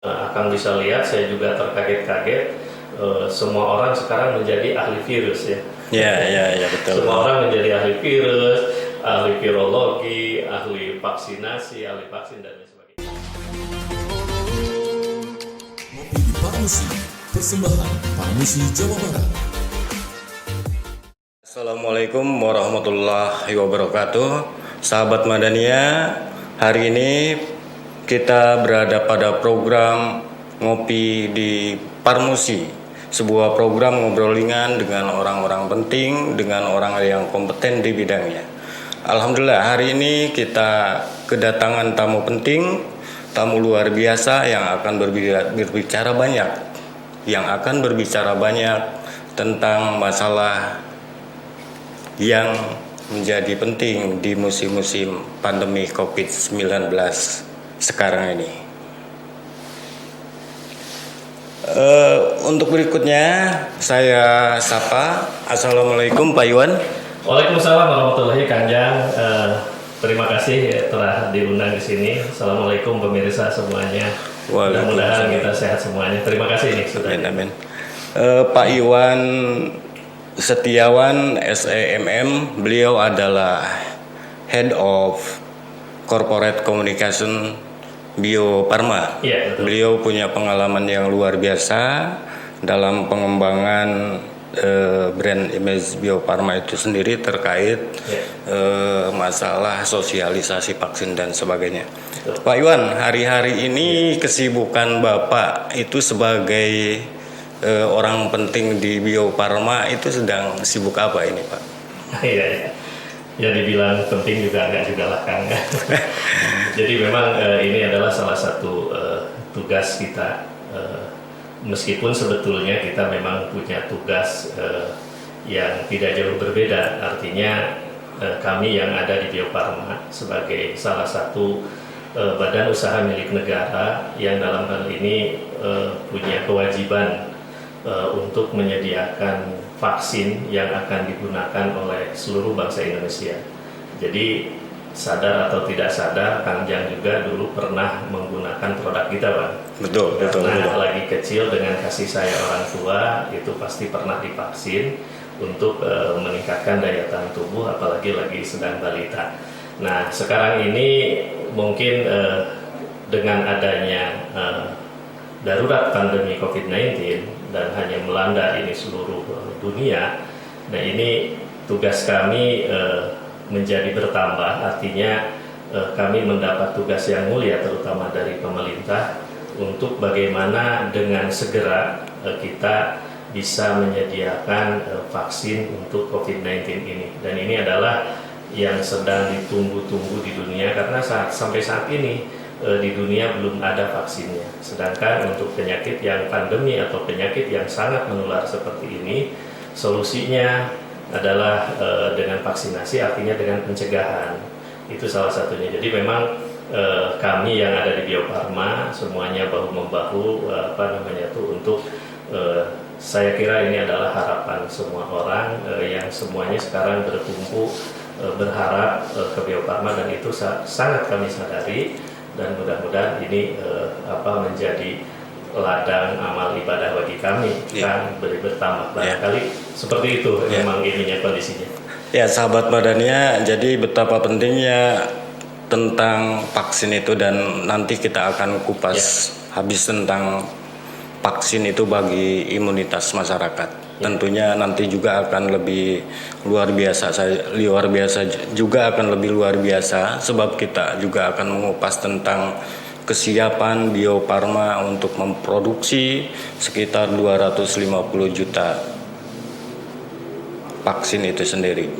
Akang bisa lihat, saya juga terkaget-kaget. Semua orang sekarang menjadi ahli virus ya. Ya, betul. Semua orang menjadi ahli virus, ahli virologi, ahli vaksinasi, ahli vaksin dan lain sebagainya. Ngopi di Parmusi, persembahan Parmusi Jawa Barat. Assalamualaikum warahmatullahi wabarakatuh. Sahabat Madania, hari ini kita berada pada program Ngopi di Parmusi, sebuah program ngobrol ringan dengan orang-orang penting, dengan orang yang kompeten di bidangnya. Alhamdulillah, hari ini kita kedatangan tamu penting, tamu luar biasa yang akan berbicara banyak tentang masalah yang menjadi penting di musim-musim pandemi COVID-19 sekarang ini. Untuk berikutnya saya sapa. Assalamualaikum Pak Iwan. Waalaikumsalam warahmatullahi Kanjang. Terima kasih telah diundang di sini. Assalamualaikum pemirsa semuanya. Mudah-mudahan kita sehat semuanya. Terima kasih nih sudah. Amin. Pak Iwan Setiawan SEMM, beliau adalah Head of Corporate Communication Bio Farma. Ya, beliau punya pengalaman yang luar biasa dalam pengembangan brand image Bio Farma itu sendiri terkait masalah sosialisasi vaksin dan sebagainya. Betul. Pak Iwan, hari-hari ini kesibukan Bapak itu sebagai orang penting di Bio Farma itu sedang sibuk apa ini, Pak? Iya. Ya dibilang penting juga enggak juga lah Kang. Jadi memang ini adalah salah satu tugas kita. Meskipun sebetulnya kita memang punya tugas yang tidak jauh berbeda. Artinya kami yang ada di Bio Farma sebagai salah satu badan usaha milik negara yang dalam hal ini punya kewajiban untuk menyediakan vaksin yang akan digunakan oleh seluruh bangsa Indonesia. Jadi sadar atau tidak sadar, Kang Jang juga dulu pernah menggunakan produk kita, Bang. Betul. Karena lagi kecil dengan kasih sayang orang tua, itu pasti pernah divaksin untuk meningkatkan daya tahan tubuh, apalagi lagi sedang balita. Nah, sekarang ini mungkin dengan adanya darurat pandemi COVID-19 dan hanya melanda ini seluruh dunia. Nah, ini tugas kami menjadi bertambah, artinya kami mendapat tugas yang mulia terutama dari pemerintah untuk bagaimana dengan segera kita bisa menyediakan vaksin untuk COVID-19 ini. Dan ini adalah yang sedang ditunggu-tunggu di dunia karena sampai saat ini di dunia belum ada vaksinnya. Sedangkan untuk penyakit yang pandemi atau penyakit yang sangat menular seperti ini, solusinya adalah dengan vaksinasi, artinya dengan pencegahan. Itu salah satunya. Jadi memang kami yang ada di Bio Farma semuanya bahu-membahu untuk saya kira ini adalah harapan semua orang yang semuanya sekarang berkumpul berharap ke Bio Farma, dan itu sangat kami sadari. Dan mudah-mudahan ini menjadi ladang amal ibadah bagi kami, kan bertambah barangkali seperti itu memang ininya kondisinya. Ya, sahabat Madania, jadi betapa pentingnya tentang vaksin itu, dan nanti kita akan kupas habis tentang vaksin itu bagi imunitas masyarakat. Tentunya nanti juga akan lebih luar biasa juga akan lebih luar biasa, sebab kita juga akan mengupas tentang kesiapan Bio Farma untuk memproduksi sekitar 250 juta vaksin itu sendiri.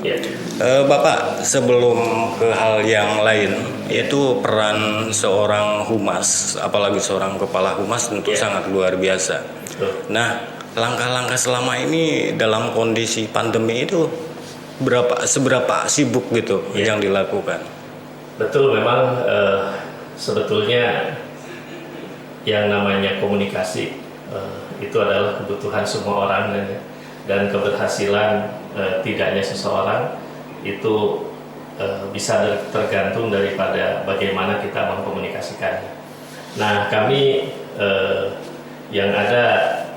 Bapak, sebelum ke hal yang lain, itu peran seorang humas, apalagi seorang kepala humas tentu sangat luar biasa. Nah, langkah-langkah selama ini dalam kondisi pandemi itu seberapa sibuk gitu yang dilakukan? Betul, memang sebetulnya yang namanya komunikasi itu adalah kebutuhan semua orang, dan keberhasilan tidaknya seseorang itu bisa tergantung daripada bagaimana kita mengkomunikasikannya. Nah, kami yang ada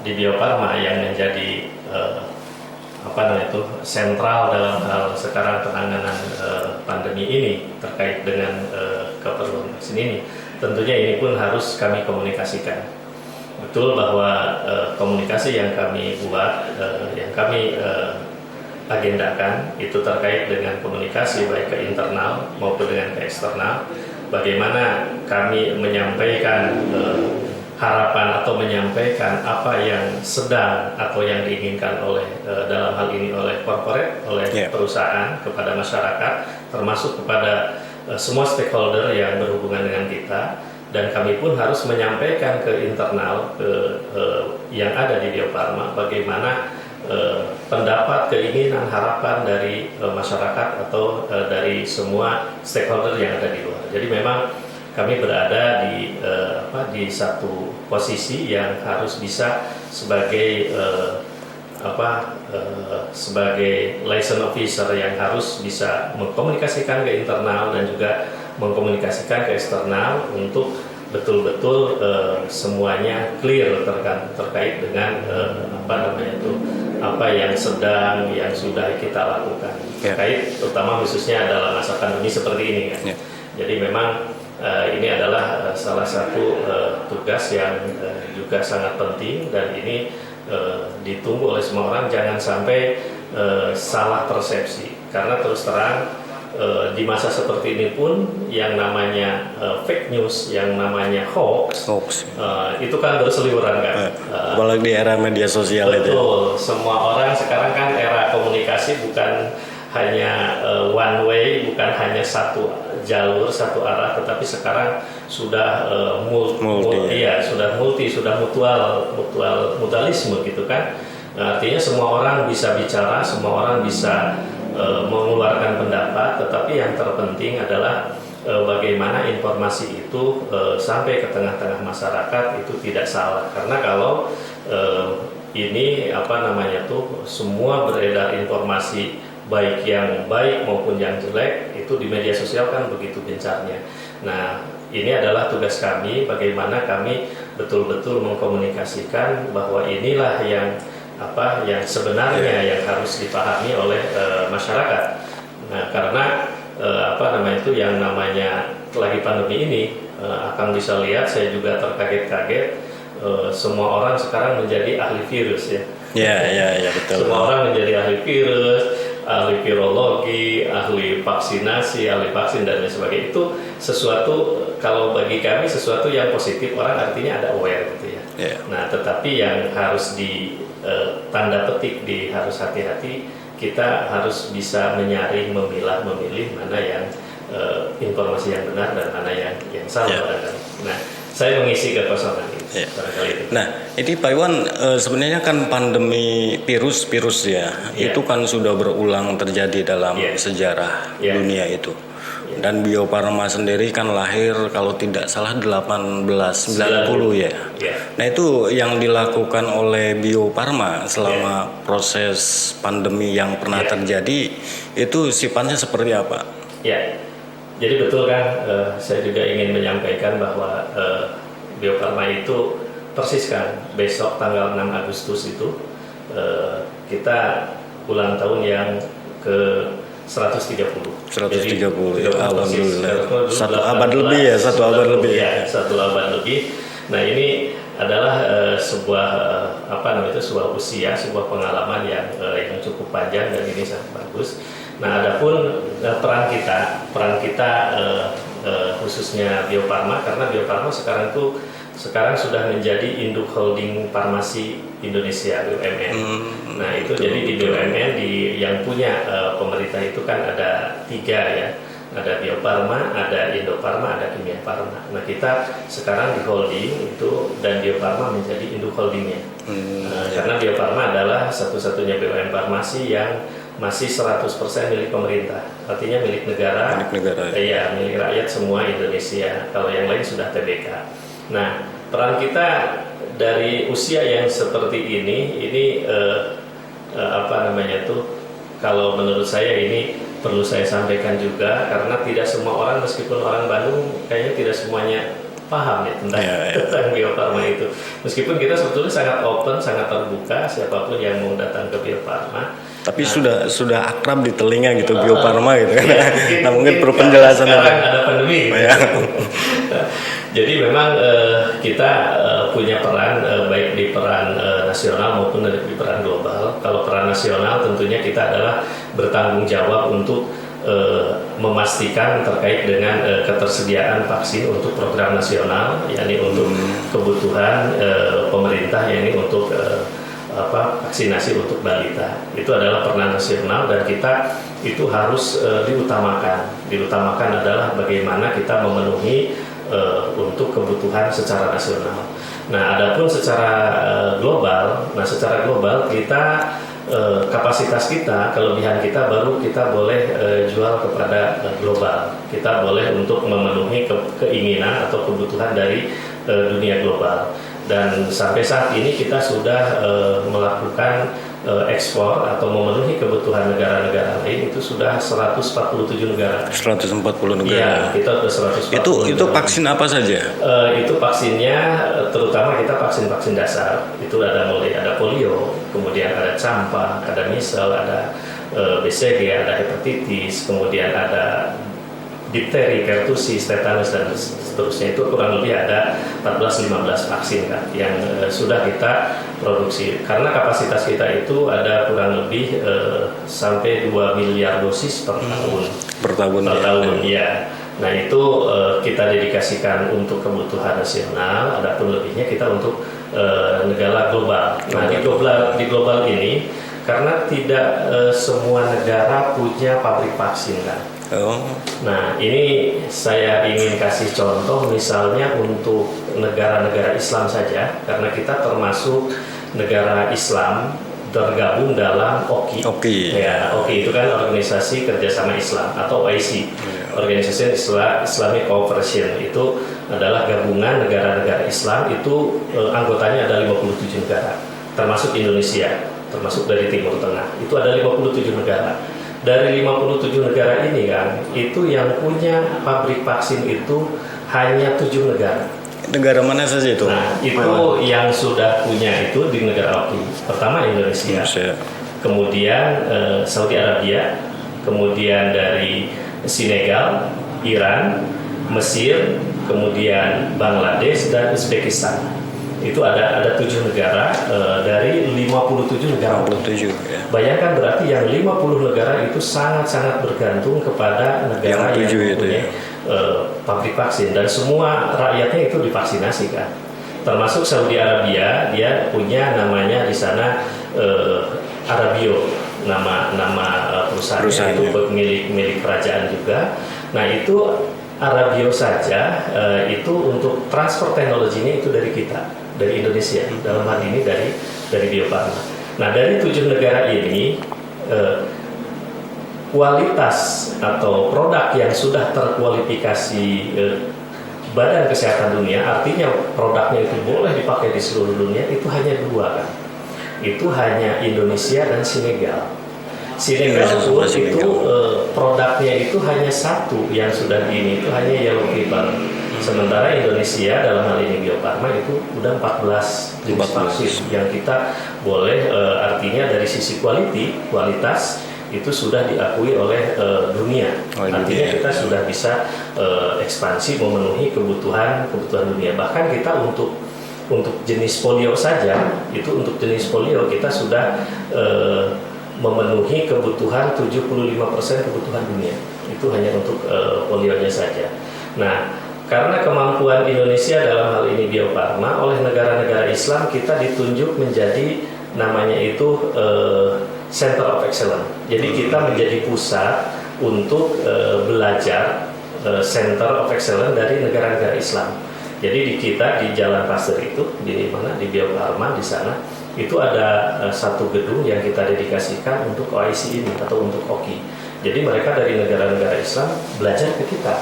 di Bio Farma yang menjadi sentral dalam hal sekarang penanganan pandemi ini terkait dengan keperluan vaksin ini, tentunya ini pun harus kami komunikasikan. Betul bahwa komunikasi yang kami buat, yang kami agendakan itu terkait dengan komunikasi baik ke internal maupun dengan ke eksternal. Bagaimana kami menyampaikan harapan atau menyampaikan apa yang sedang atau yang diinginkan oleh dalam hal ini oleh corporate, oleh perusahaan kepada masyarakat, termasuk kepada semua stakeholder yang berhubungan dengan kita, dan kami pun harus menyampaikan ke internal yang ada di Bio Farma bagaimana pendapat, keinginan, harapan dari masyarakat atau dari semua stakeholder yang ada di luar. Jadi memang kami berada di satu posisi yang harus bisa sebagai sebagai liaison officer yang harus bisa mengkomunikasikan ke internal dan juga mengkomunikasikan ke eksternal untuk betul-betul semuanya clear terkait dengan apa yang sudah kita lakukan terkait terutama khususnya dalam masa pandemi seperti ini kan. Jadi memang ini adalah salah satu tugas yang juga sangat penting, dan ini ditunggu oleh semua orang. Jangan sampai salah persepsi, karena terus terang di masa seperti ini pun yang namanya fake news, yang namanya hoax itu kan berseliweran kan. Apalagi di era media sosial. Betul, semua orang sekarang kan era komunikasi bukan hanya one way, bukan hanya satu jalur, satu arah, tetapi sekarang sudah sudah mutualisme gitu kan. Artinya semua orang bisa bicara, semua orang bisa mengeluarkan pendapat, tetapi yang terpenting adalah bagaimana informasi itu sampai ke tengah-tengah masyarakat itu tidak salah. Karena kalau ini semua beredar informasi baik yang baik maupun yang jelek itu di media sosial kan begitu gencarnya. Nah, ini adalah tugas kami, bagaimana kami betul-betul mengkomunikasikan bahwa inilah yang sebenarnya yang harus dipahami oleh masyarakat. Nah, karena yang namanya lagi pandemi ini, akan bisa lihat, saya juga terkaget-kaget, semua orang sekarang menjadi ahli virus ya. Ya, betul. Semua orang menjadi ahli virus, ahli virologi, ahli vaksinasi, ahli vaksin dan lain sebagainya. Itu sesuatu, kalau bagi kami sesuatu yang positif, orang artinya ada aware gitu ya. Nah, tetapi yang harus di tanda petik harus hati-hati, kita harus bisa menyaring, memilih mana yang informasi yang benar dan mana yang salah. Nah, saya mengisi kekosongan ini. Nah, ini Pak Iwan, sebenarnya kan pandemi virus itu kan sudah berulang terjadi dalam sejarah dunia itu. Dan Bio Farma sendiri kan lahir kalau tidak salah 1890 ya. Nah, itu yang dilakukan oleh Bio Farma selama proses pandemi yang pernah terjadi itu sifatnya seperti apa? Ya, jadi betul kan, saya juga ingin menyampaikan bahwa Bio Farma itu persis kan besok tanggal 6 Agustus itu kita ulang tahun yang ke 130. Jadi, alhamdulillah. Satu abad lebih. Satu abad lebih. Nah, ini adalah sebuah sebuah usia, sebuah pengalaman yang cukup panjang, dan ini sangat bagus. Nah, adapun peran kita khususnya Bio Farma, karena Bio Farma sekarang sudah menjadi induk holding farmasi Indonesia, BUMN. Nah, itu jadi di BUMN yang punya pemerintah itu kan ada 3 ya. Ada Bio Farma, ada Indofarma, ada Kimia Farma. Nah, kita sekarang di holding itu, dan Bio Farma menjadi induk holdingnya. Karena Bio Farma adalah satu-satunya BUMN farmasi yang masih 100% milik pemerintah. Artinya milik negara. Iya, milik rakyat semua Indonesia. Kalau yang lain sudah TBK. Nah, peran kita dari usia yang seperti ini kalau menurut saya ini perlu saya sampaikan juga, karena tidak semua orang, meskipun orang Bandung kayaknya tidak semuanya paham ya tentang Bio Farma itu. Meskipun kita sebetulnya sangat open, sangat terbuka siapapun yang mau datang ke Bio Farma. Tapi sudah akrab di telinga gitu Bio Farma gitu kan. Ya, nah mungkin perlu penjelasan. Sekarang ada pandemi. Ya. Jadi memang kita punya peran baik di peran nasional maupun di peran global. Kalau peran nasional tentunya kita adalah bertanggung jawab untuk memastikan terkait dengan ketersediaan vaksin untuk program nasional, yakni untuk kebutuhan pemerintah, yakni untuk vaksinasi untuk balita. Itu adalah peran nasional dan kita itu harus diutamakan. Diutamakan adalah bagaimana kita memenuhi untuk kebutuhan secara nasional. Nah, adapun secara global, kita kapasitas kita, kelebihan kita baru kita boleh jual kepada global. Kita boleh untuk memenuhi keinginan atau kebutuhan dari dunia global. Dan sampai saat ini kita sudah melakukan ekspor atau memenuhi kebutuhan negara-negara lain itu sudah 147 negara. 140 negara. Iya, kita sudah 140. Itu vaksin apa saja? Itu vaksinnya terutama kita vaksin dasar. Itu mulai ada polio, kemudian ada campak, ada measles, ada BCG, ada hepatitis, kemudian ada difteri, pertusis, tetanus dan seterusnya. Itu kurang lebih ada 14-15 vaksin kan yang sudah kita produksi. Karena kapasitas kita itu ada kurang lebih sampai 2 miliar dosis per tahun. Per tahun ya. Nah itu kita dedikasikan untuk kebutuhan nasional. Adapun lebihnya kita untuk negara global. Nah di global ini karena tidak semua negara punya pabrik vaksin kan. Nah ini saya ingin kasih contoh misalnya untuk negara-negara Islam saja, karena kita termasuk negara Islam tergabung dalam OKI. Ya, OKI itu kan Organisasi Kerjasama Islam atau OIC, Organisasi Islamic Cooperation. Itu adalah gabungan negara-negara Islam, itu anggotanya ada 57 negara, termasuk Indonesia, termasuk dari Timur Tengah. Itu ada 57 negara. Dari 57 negara ini kan, itu yang punya pabrik vaksin itu hanya 7 negara. Negara mana saja itu? Nah, itu yang sudah punya itu di negara OKI. Pertama Indonesia. Kemudian Saudi Arabia, kemudian dari Senegal, Iran, Mesir, kemudian Bangladesh dan Uzbekistan. Itu ada 7 negara dari 57 negara. 57, ya. Bayangkan berarti yang 50 negara itu sangat-sangat bergantung kepada negara yang mempunyai pabrik vaksin, dan semua rakyatnya itu divaksinasi kan. Termasuk Saudi Arabia, dia punya namanya di sana Arabio, nama perusahaan itu milik kerajaan juga. Nah itu Arabio saja itu untuk transfer teknologinya itu dari kita, dari Indonesia, dalam hal ini dari Bio Farma. Nah dari 7 negara ini kualitas atau produk yang sudah terkualifikasi Badan Kesehatan Dunia, artinya produknya itu boleh dipakai di seluruh dunia, itu hanya 2 kan. Itu hanya Indonesia dan Senegal. Senegal pun itu produknya itu hanya 1 yang sudah ini, itu hanya yellow fever. Sementara Indonesia dalam hal ini Bio Farma itu udah 14 jenis vaksin yang kita boleh, artinya dari sisi kualitas itu sudah diakui oleh dunia. Artinya kita sudah bisa ekspansi memenuhi kebutuhan dunia. Bahkan kita untuk jenis polio saja, itu untuk jenis polio kita sudah memenuhi kebutuhan 75% kebutuhan dunia. Itu hanya untuk polionya saja. Nah, karena kemampuan Indonesia dalam hal ini Bio Farma oleh negara-negara Islam, kita ditunjuk menjadi namanya itu Center of Excellence. Jadi kita menjadi pusat untuk belajar Center of Excellence dari negara-negara Islam. Jadi di kita di Jalan Pasir itu, di mana di Bio Farma di sana itu ada satu gedung yang kita dedikasikan untuk OIC ini atau untuk OKI. Jadi mereka dari negara-negara Islam belajar ke kita,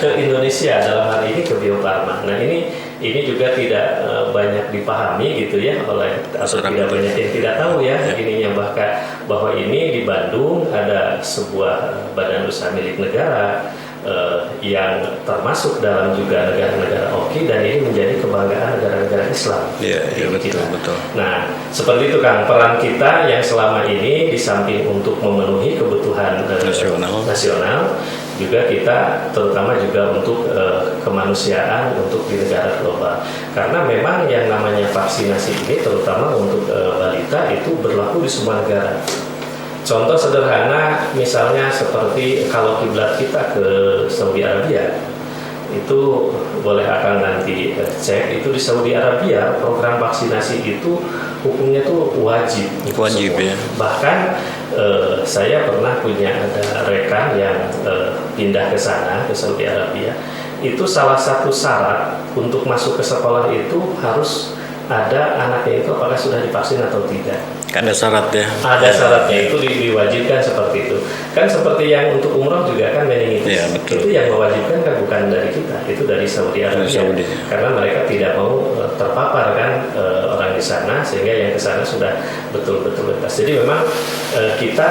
ke Indonesia, dalam hal ini ke Bio Farma. Nah ini juga tidak banyak dipahami gitu ya oleh, atau tidak banyak yang tidak tahu ya ininya, bahkan bahwa ini di Bandung ada sebuah badan usaha milik negara yang termasuk dalam juga negara-negara oki, dan ini menjadi kebanggaan negara-negara Islam. Iya, betul. Nah, seperti itu Kang, peran kita yang selama ini di samping untuk memenuhi kebutuhan nasional, juga kita terutama juga untuk kemanusiaan, untuk di negara global. Karena memang yang namanya vaksinasi ini terutama untuk balita itu berlaku di semua negara. Contoh sederhana misalnya seperti kalau kiblat kita ke Saudi Arabia, itu boleh akan nanti cek, itu di Saudi Arabia program vaksinasi itu hukumnya tuh wajib ya. Bahkan saya pernah punya ada rekan yang pindah ke sana, ke Saudi Arabia. Itu salah satu syarat untuk masuk ke sekolah itu harus ada anaknya itu apakah sudah divaksin atau tidak. Ada syaratnya. Ada syaratnya, itu diwajibkan seperti itu. Kan seperti yang untuk umroh juga kan meningitis. Ya, itu yang mewajibkan kan bukan dari kita, itu dari Saudi Arabia. Karena mereka tidak mau terpapar kan orang di sana, sehingga yang ke sana sudah betul-betul bebas. Jadi memang kita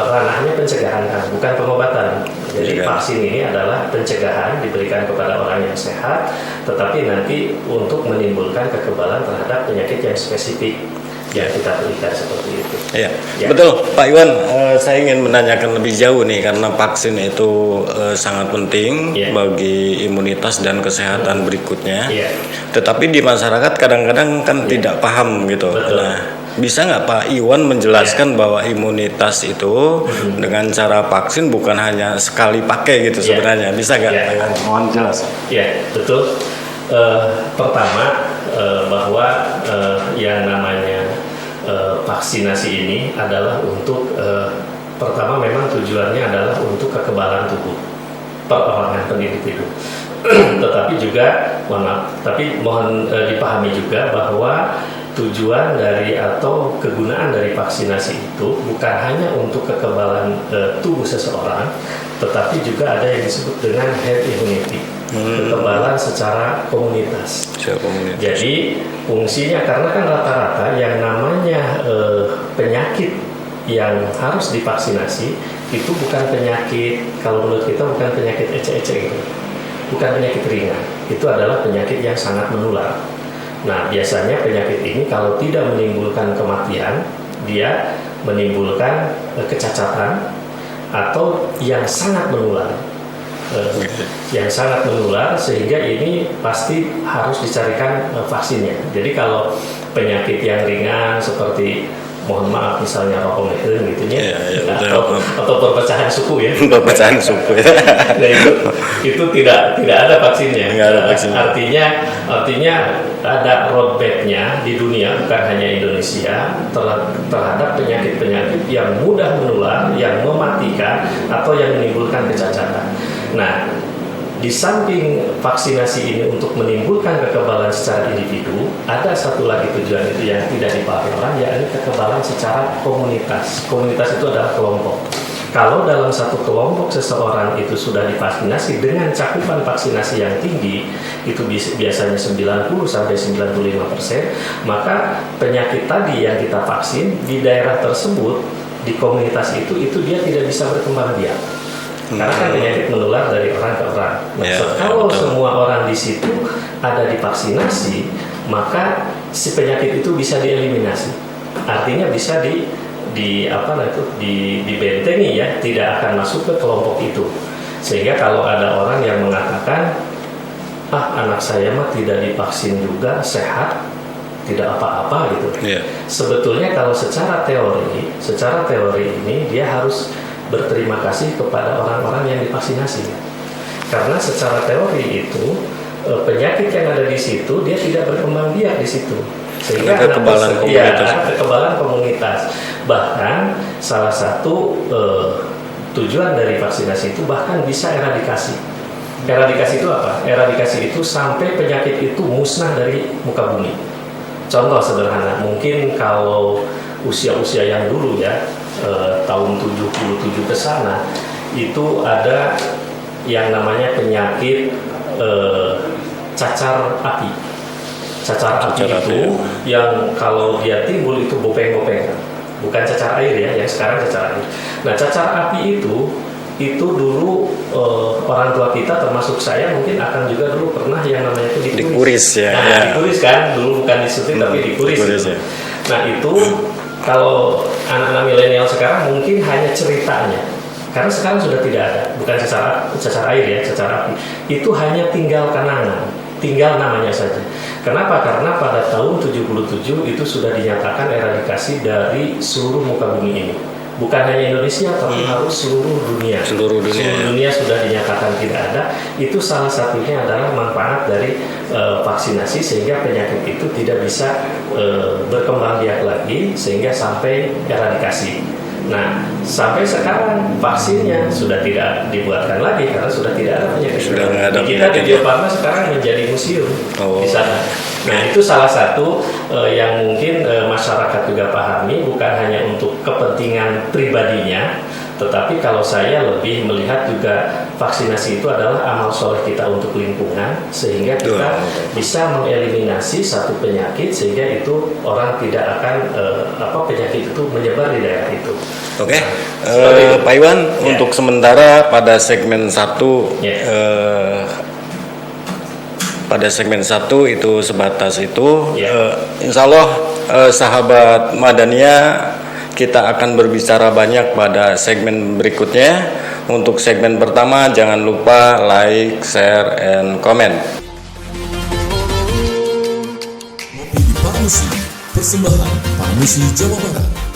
ranahnya pencegahan kan, bukan pengobatan. Jadi vaksin ini adalah pencegahan, diberikan kepada orang yang sehat, tetapi nanti untuk menimbulkan kekebalan terhadap penyakit yang spesifik yang kita berikan seperti itu. Iya, ya. Betul Pak Iwan, saya ingin menanyakan lebih jauh nih, karena vaksin itu sangat penting bagi imunitas dan kesehatan berikutnya. Tetapi di masyarakat kadang-kadang kan tidak paham gitu. Betul. Nah, bisa nggak Pak Iwan menjelaskan bahwa imunitas itu dengan cara vaksin bukan hanya sekali pakai gitu sebenarnya? Bisa nggak? Mohon jelas. Ya, betul. Pertama bahwa yang namanya vaksinasi ini adalah untuk pertama memang tujuannya adalah untuk kekebalan tubuh perorangan per individu. Tetapi juga mohon dipahami juga bahwa tujuan dari atau kegunaan dari vaksinasi itu bukan hanya untuk kekebalan tubuh seseorang, tetapi juga ada yang disebut dengan herd immunity, kekebalan secara komunitas. Jadi fungsinya, karena kan rata-rata yang namanya penyakit yang harus divaksinasi itu bukan penyakit, kalau menurut kita bukan penyakit ece-ece gitu, bukan penyakit ringan, itu adalah penyakit yang sangat menular. Nah, biasanya penyakit ini kalau tidak menimbulkan kematian, dia menimbulkan kecacatan atau yang sangat menular. Yang sangat menular, sehingga ini pasti harus dicarikan vaksinnya. Jadi kalau penyakit yang ringan seperti mohon maaf misalnya rokok gitu atau perpecahan suku ya. Perpecahan suku ya. Nah, itu tidak ada vaksinnya. Artinya ada roadmap-nya di dunia, bukan hanya Indonesia, terhadap penyakit-penyakit yang mudah menular, yang mematikan atau yang menimbulkan kecacatan. Nah, di samping vaksinasi ini untuk menimbulkan kekebalan secara individu, ada satu lagi tujuan itu yang tidak dipahami orang, yakni kekebalan secara komunitas. Komunitas itu adalah kelompok. Kalau dalam satu kelompok seseorang itu sudah divaksinasi dengan cakupan vaksinasi yang tinggi, itu biasanya 90-95%, maka penyakit tadi yang kita vaksin di daerah tersebut, di komunitas itu dia tidak bisa berkembang biak. Karena kan penyakit menular dari orang ke orang. Kalau semua orang di situ ada divaksinasi, maka si penyakit itu bisa dieliminasi. Artinya bisa dibentengi ya, tidak akan masuk ke kelompok itu. Sehingga kalau ada orang yang mengatakan, anak saya mah tidak divaksin juga, sehat, tidak apa-apa gitu. Sebetulnya kalau secara teori ini dia harus berterima kasih kepada orang-orang yang divaksinasi, karena secara teori itu penyakit yang ada di situ dia tidak berkembang biak di situ, sehingga kekebalan komunitas. Bahkan salah satu tujuan dari vaksinasi itu bahkan bisa eradikasi. Eradikasi itu apa? Eradikasi itu sampai penyakit itu musnah dari muka bumi. Contoh sederhana, mungkin kalau usia-usia yang dulu ya, tahun 77 ke sana, itu ada yang namanya penyakit cacar api. Cacar api itu yang kalau dia timbul itu bopeng-bopeng, bukan cacar air ya, yang sekarang cacar air. Nah, cacar api itu itu dulu orang tua kita termasuk saya mungkin akan juga dulu pernah yang namanya itu Dikuris ya. Nah, Ya. dikuris kan, dulu bukan disuntik tapi dikuris. Dikuris, ya. Nah itu kalau anak-anak milenial sekarang mungkin hanya ceritanya, karena sekarang sudah tidak ada, bukan cecar air ya, cecar api. Itu hanya tinggal kenangan, tinggal namanya saja. Kenapa? Karena pada tahun 77 itu sudah dinyatakan eradikasi dari seluruh muka bumi ini. Bukan hanya Indonesia, tapi harus seluruh dunia. Seluruh dunia, Seluruh ya. dunia sudah dinyatakan tidak ada. Itu salah satunya adalah manfaat dari vaksinasi, sehingga penyakit itu tidak bisa berkembang biak lagi sehingga sampai eradikasi. Nah, sampai sekarang vaksinnya sudah tidak dibuatkan lagi karena sudah tidak ada penyakit. Sudah nggak ada Kita di penyakit. Bio Farma sekarang menjadi museum di sana. Nah, itu salah satu yang mungkin masyarakat juga pahami, bukan hanya untuk kepentingan pribadinya, tetapi kalau saya lebih melihat juga vaksinasi itu adalah amal soleh kita untuk lingkungan, sehingga kita bisa mengeliminasi satu penyakit sehingga itu orang tidak akan penyakit itu menyebar di daerah itu. Oke, Seperti itu. Pak Iwan, Ya. untuk sementara pada segmen 1 Ya. pada segmen 1 itu sebatas itu. Ya. Insya Allah sahabat Madania, kita akan berbicara banyak pada segmen berikutnya. Untuk segmen pertama jangan lupa like, share, and comment. Ngopi di Parmusi, persembahan Parmusi Jawa Barat.